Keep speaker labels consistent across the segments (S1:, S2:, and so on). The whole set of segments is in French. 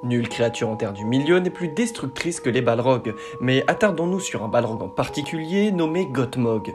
S1: Nulle créature en terre du milieu n'est plus destructrice que les Balrogs, mais attardons-nous sur un Balrog en particulier nommé Gothmog.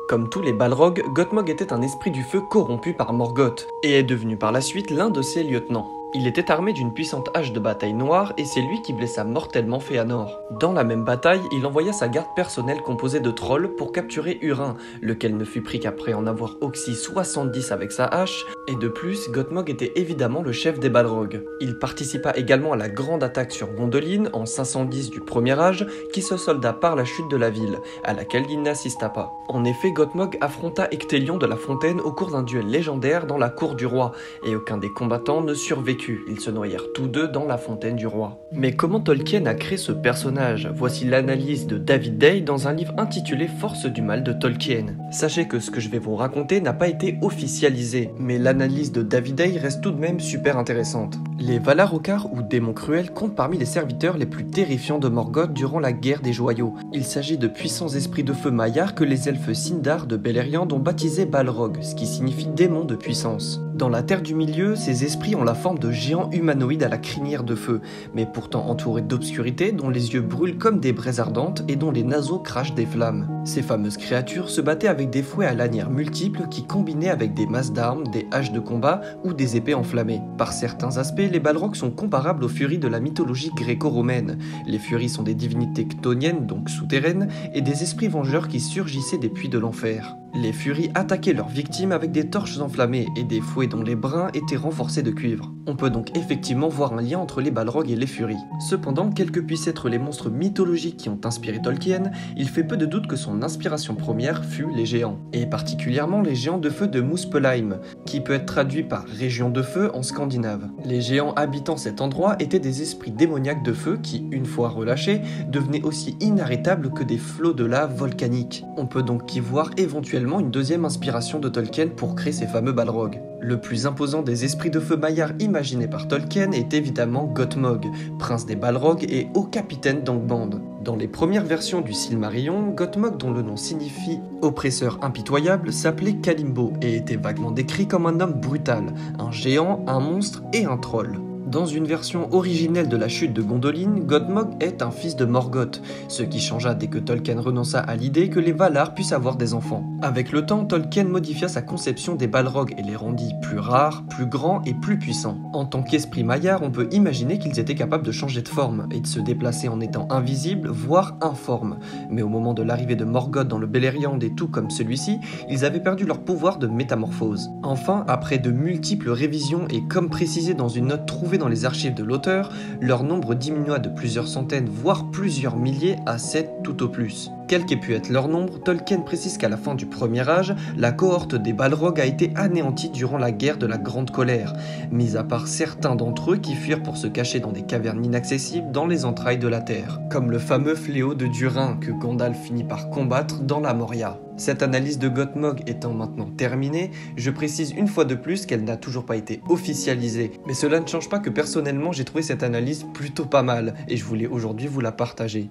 S1: Comme tous les Balrogs, Gothmog était un esprit du feu corrompu par Morgoth, et est devenu par la suite l'un de ses lieutenants. Il était armé d'une puissante hache de bataille noire et c'est lui qui blessa mortellement Fëanor. Dans la même bataille, il envoya sa garde personnelle composée de trolls pour capturer Hurin, lequel ne fut pris qu'après en avoir oxy 70 avec sa hache, et de plus, Gothmog était évidemment le chef des Balrogs. Il participa également à la grande attaque sur Gondolin en 510 du Premier Âge, qui se solda par la chute de la ville, à laquelle il n'assista pas. En effet, Gothmog affronta Ectélion de la Fontaine au cours d'un duel légendaire dans la cour du roi, et aucun des combattants ne survécut. Ils se noyèrent tous deux dans la fontaine du roi. Mais comment Tolkien a créé ce personnage? Voici l'analyse de David Day dans un livre intitulé Force du mal de Tolkien. Sachez que ce que je vais vous raconter n'a pas été officialisé, mais l'analyse de David Day reste tout de même super intéressante. Les Valar Okar ou démons cruels comptent parmi les serviteurs les plus terrifiants de Morgoth durant la guerre des joyaux. Il s'agit de puissants esprits de feu maillards que les elfes Sindar de Beleriand ont baptisé Balrog, ce qui signifie démon de puissance. Dans la Terre du Milieu, ces esprits ont la forme de géants humanoïdes à la crinière de feu, mais pourtant entourés d'obscurité, dont les yeux brûlent comme des braises ardentes et dont les naseaux crachent des flammes. Ces fameuses créatures se battaient avec des fouets à lanières multiples qui combinaient avec des masses d'armes, des haches de combat ou des épées enflammées. Par certains aspects, les Balrogs sont comparables aux Furies de la mythologie gréco-romaine. Les Furies sont des divinités chtoniennes, donc souterraines, et des esprits vengeurs qui surgissaient des puits de l'enfer. Les Furies attaquaient leurs victimes avec des torches enflammées et des fouets dont les brins étaient renforcés de cuivre. On peut donc effectivement voir un lien entre les Balrogs et les Furies. Cependant, quels que puissent être les monstres mythologiques qui ont inspiré Tolkien, il fait peu de doute que son inspiration première fut les géants, et particulièrement les géants de feu de Muspelheim, qui peut être traduit par région de feu en scandinave. Les géants habitant cet endroit étaient des esprits démoniaques de feu qui, une fois relâchés, devenaient aussi inarrêtables que des flots de lave volcaniques. On peut donc y voir éventuellement une deuxième inspiration de Tolkien pour créer ces fameux Balrogs. Le plus imposant des esprits de feu maillards imaginés par Tolkien est évidemment Gothmog, prince des Balrogs et haut capitaine d'Angband. Dans les premières versions du Silmarillion, Gothmog, dont le nom signifie oppresseur impitoyable, s'appelait Kalimbo et était vaguement décrit comme un homme brutal, un géant, un monstre et un troll. Dans une version originelle de la chute de Gondolin, Gothmog est un fils de Morgoth, ce qui changea dès que Tolkien renonça à l'idée que les Valar puissent avoir des enfants. Avec le temps, Tolkien modifia sa conception des Balrogs et les rendit plus rares, plus grands et plus puissants. En tant qu'esprit maillard, on peut imaginer qu'ils étaient capables de changer de forme et de se déplacer en étant invisibles, voire informes. Mais au moment de l'arrivée de Morgoth dans le Beleriand et tout comme celui-ci, ils avaient perdu leur pouvoir de métamorphose. Enfin, après de multiples révisions et comme précisé dans une note trouvée dans les archives de l'auteur, leur nombre diminua de plusieurs centaines voire plusieurs milliers à 7 tout au plus. Quel qu'ait pu être leur nombre, Tolkien précise qu'à la fin du Premier Âge, la cohorte des Balrogs a été anéantie durant la guerre de la Grande Colère, mis à part certains d'entre eux qui fuirent pour se cacher dans des cavernes inaccessibles dans les entrailles de la Terre, comme le fameux fléau de Durin que Gandalf finit par combattre dans la Moria. Cette analyse de Gothmog étant maintenant terminée, je précise une fois de plus qu'elle n'a toujours pas été officialisée, mais cela ne change pas que personnellement j'ai trouvé cette analyse plutôt pas mal, et je voulais aujourd'hui vous la partager.